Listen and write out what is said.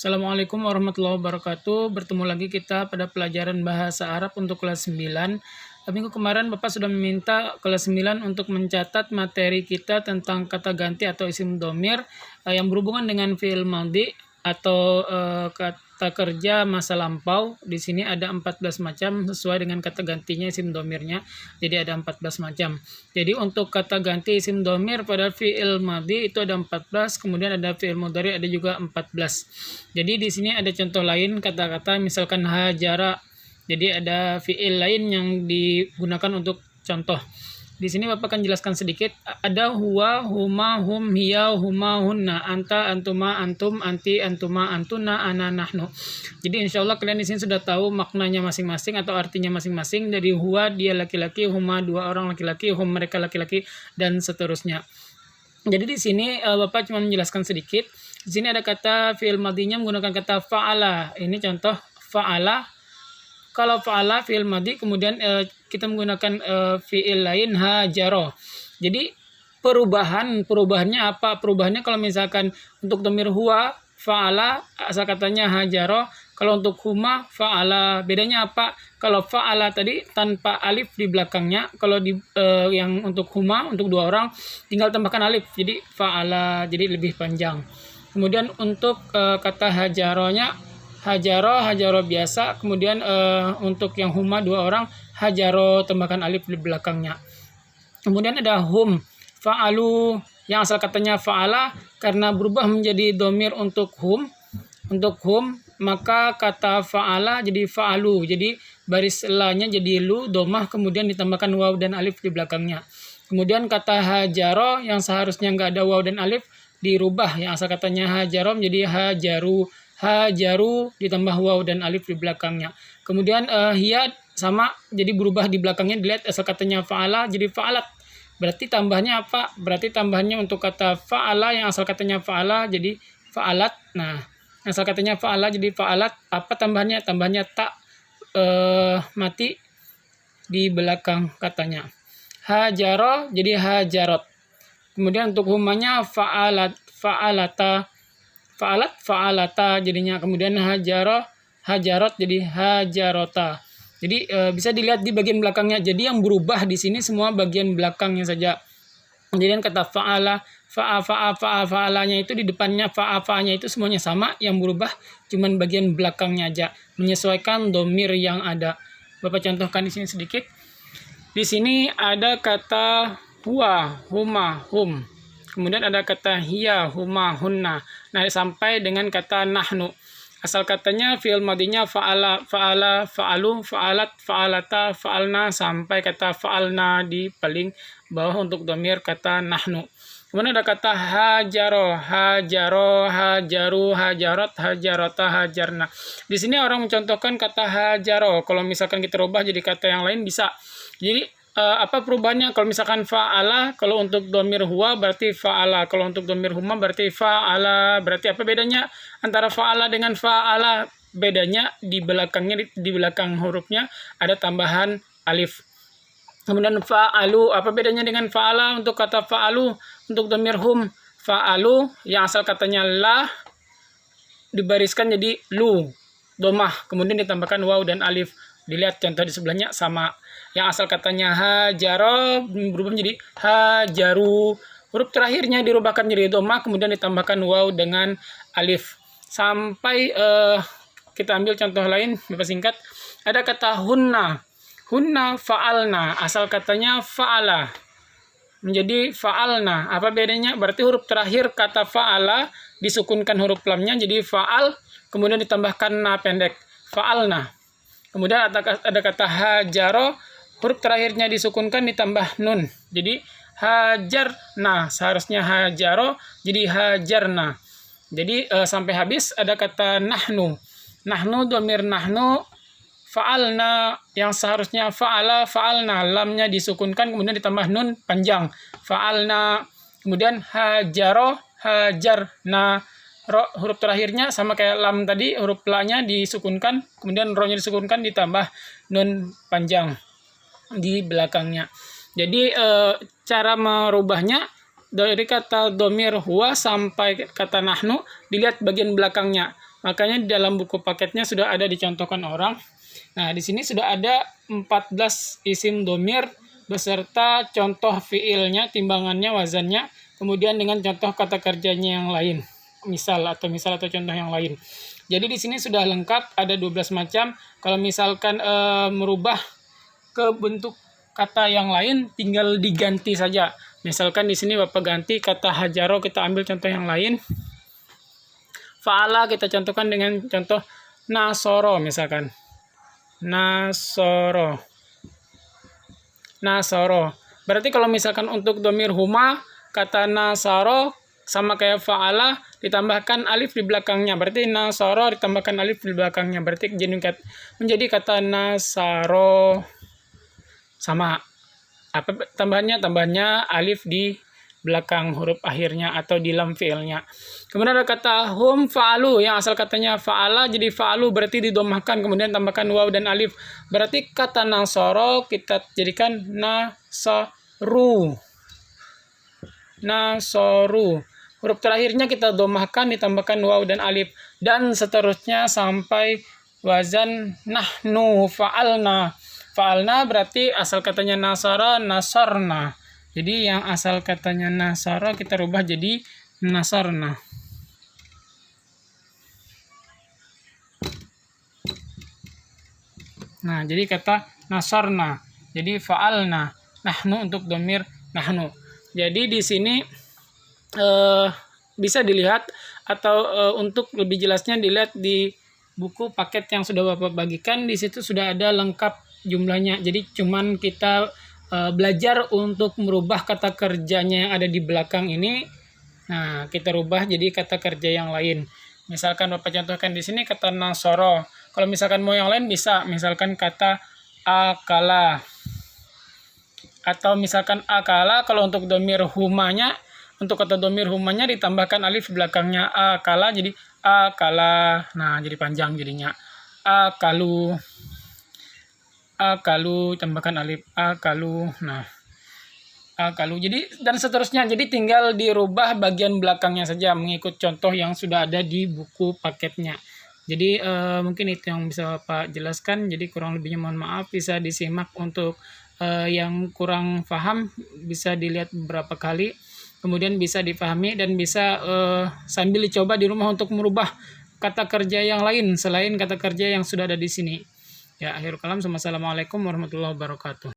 Assalamualaikum warahmatullahi wabarakatuh. Bertemu lagi kita pada pelajaran bahasa Arab untuk kelas 9. Minggu kemarin Bapak sudah meminta kelas 9 untuk mencatat materi kita tentang kata ganti atau isim domir yang berhubungan dengan fi'il madhi atau kata kerja masa lampau. Di sini ada 14 macam sesuai dengan kata gantinya isim domirnya. Jadi ada 14 macam. Jadi untuk kata ganti isim domir pada fi'il madhi itu ada 14, kemudian ada fi'il mudhari ada juga 14. Jadi di sini ada contoh lain kata-kata misalkan hajara. Jadi ada fi'il lain yang digunakan untuk contoh. Di sini Bapak akan jelaskan sedikit. Ada huwa, huma, hum, hiya, huma, hunna, anta, antuma, antum, anti, antuma, antuna, ana, nahnu. Jadi insya Allah kalian di sini sudah tahu maknanya masing-masing atau artinya masing-masing. Dari huwa dia laki-laki, huma dua orang laki-laki, hum mereka laki-laki, dan seterusnya. Jadi di sini Bapak cuma menjelaskan sedikit. Di sini ada kata fi'il madhinya menggunakan kata fa'ala. Ini contoh fa'ala. Kalau fa'ala fi'il madhi, kemudian kita menggunakan fi'il lain hajaro. Jadi perubahannya apa? Perubahannya kalau misalkan untuk domir huwa fa'ala asal katanya hajaro. Kalau untuk huma fa'ala, bedanya apa? Kalau fa'ala tadi tanpa alif di belakangnya, kalau di yang untuk huma untuk dua orang tinggal tambahkan alif. Jadi fa'ala, jadi lebih panjang. Kemudian untuk kata hajaronya hajaro biasa. Kemudian untuk yang huma dua orang hajaro tambahkan alif di belakangnya. Kemudian ada hum fa'alu yang asal katanya fa'ala karena berubah menjadi domir untuk hum. Untuk hum maka kata fa'ala jadi fa'alu. Jadi baris lanya jadi lu domah kemudian ditambahkan waw dan alif di belakangnya. Kemudian kata hajaro yang seharusnya nggak ada waw dan alif dirubah yang asal katanya hajaro menjadi hajaru ditambah waw dan alif di belakangnya. Kemudian hiya sama jadi berubah di belakangnya dilihat asal katanya fa'ala jadi fa'alat. Berarti tambahnya apa? Berarti tambahnya untuk kata fa'ala yang asal katanya fa'ala jadi fa'alat. Nah, asal katanya fa'ala jadi fa'alat. Apa tambahnya? Tambahnya tak mati di belakang katanya. Hajaro jadi hajarot. Kemudian untuk humanya fa'alata jadinya. Kemudian hajarot jadi hajarota. Jadi bisa dilihat di bagian belakangnya. Jadi yang berubah di sini semua bagian belakangnya saja. Kemudian kata fa'alanya itu di depannya fa'anya itu semuanya sama, yang berubah cuman bagian belakangnya aja menyesuaikan domir yang ada. Bapak contohkan di sini sedikit. Di sini ada kata huwa, huma, hum. Kemudian ada kata hiya, huma, hunna. Nah, sampai dengan kata nahnu. Asal katanya fi'il madhinya fa'ala, fa'alu, fa'alat, fa'alata, fa'alna sampai kata fa'alna di paling bawah untuk domir kata nahnu. Kemudian ada kata hajaro, hajaru, hajarot, hajarota, hajarna. Di sini orang mencontohkan kata hajaro. Kalau misalkan kita rubah jadi kata yang lain bisa. Jadi apa perubahannya? Kalau misalkan fa'ala, kalau untuk domir huwa berarti fa'ala, kalau untuk domir huma berarti fa'ala. Berarti apa bedanya antara fa'ala dengan fa'ala? Bedanya di belakangnya, di belakang hurufnya ada tambahan alif. Kemudian fa'alu, apa bedanya dengan fa'ala? Untuk kata fa'alu untuk domir hum fa'alu yang asal katanya la dibariskan jadi lu domah, kemudian ditambahkan waw dan alif. Dilihat contoh di sebelahnya sama. Yang asal katanya hajaro berubah menjadi hajaru. Huruf terakhirnya dirubahkan jadi domah, kemudian ditambahkan waw dengan alif. Sampai kita ambil contoh lain, Bapak singkat. Ada kata hunna. Hunna fa'alna. Asal katanya fa'ala menjadi fa'alna. Apa bedanya? Berarti huruf terakhir kata fa'ala disukunkan huruf lamnya jadi fa'al, kemudian ditambahkan na pendek. Fa'alna. Kemudian ada kata hajaro, huruf terakhirnya disukunkan ditambah nun. Jadi hajarna, seharusnya hajaro jadi hajarna. Jadi sampai habis ada kata nahnu. Nahnu domir nahnu fa'alna yang seharusnya fa'ala, fa'alna, lamnya disukunkan kemudian ditambah nun panjang. Fa'alna. Kemudian hajaro, hajarna. Huruf terakhirnya sama kayak lam tadi, huruf la-nya disukunkan, kemudian ro-nya disukunkan ditambah nun panjang di belakangnya. Jadi cara merubahnya dari kata domir huwa sampai kata nahnu dilihat bagian belakangnya. Makanya di dalam buku paketnya sudah ada dicontohkan orang. Nah, di sini sudah ada 14 isim domir beserta contoh fiilnya, timbangannya, wazannya, kemudian dengan contoh kata kerjanya yang lain. Misal atau contoh yang lain. Jadi di sini sudah lengkap, ada 12 macam. Kalau misalkan merubah ke bentuk kata yang lain, tinggal diganti saja. Misalkan di sini Bapak ganti kata hajaro, kita ambil contoh yang lain. Fa'ala kita contohkan dengan contoh nasoro misalkan. Nasoro. Berarti kalau misalkan untuk domir huma, kata nasoro sama kayak fa'ala ditambahkan alif di belakangnya. Berarti nasoro ditambahkan alif di belakangnya. Berarti menjadi kata nasaro. Sama. Apa tambahannya? Tambahannya alif di belakang huruf akhirnya atau di lam fi'ilnya. Kemudian ada kata hum fa'alu, yang asal katanya fa'ala jadi fa'alu, berarti didomahkan, kemudian tambahkan waw dan alif. Berarti kata nasoro kita jadikan nasoru. Huruf terakhirnya kita domahkan, ditambahkan waw dan alif, dan seterusnya sampai wazan nahnu fa'alna. Fa'alna berarti asal katanya nasara, nasarna. Jadi yang asal katanya nasara kita rubah jadi nasarna. Nah, jadi kata nasarna. Jadi fa'alna. Nahnu untuk domir nahnu. Jadi di sini bisa dilihat atau untuk lebih jelasnya dilihat di buku paket yang sudah Bapak bagikan. Di situ sudah ada lengkap jumlahnya. Jadi cuman kita belajar untuk merubah kata kerjanya yang ada di belakang ini. Nah, kita rubah jadi kata kerja yang lain. Misalkan Bapak contohkan di sini kata nasoro. Kalau misalkan mau yang lain bisa, misalkan kata akala. Atau misalkan akala, kalau untuk domir humanya, untuk kata domir humanya ditambahkan alif belakangnya akala, jadi akala. Nah, jadi panjang jadinya. Akalu, tambahkan alif akalu. Nah, akalu. Jadi dan seterusnya. Jadi tinggal dirubah bagian belakangnya saja mengikut contoh yang sudah ada di buku paketnya. Jadi mungkin itu yang bisa Bapak jelaskan. Jadi kurang lebihnya mohon maaf, bisa disimak untuk yang kurang paham, bisa dilihat beberapa kali. Kemudian bisa dipahami dan bisa sambil dicoba di rumah untuk merubah kata kerja yang lain selain kata kerja yang sudah ada di sini. Ya, akhirul kalam. Assalamualaikum warahmatullahi wabarakatuh.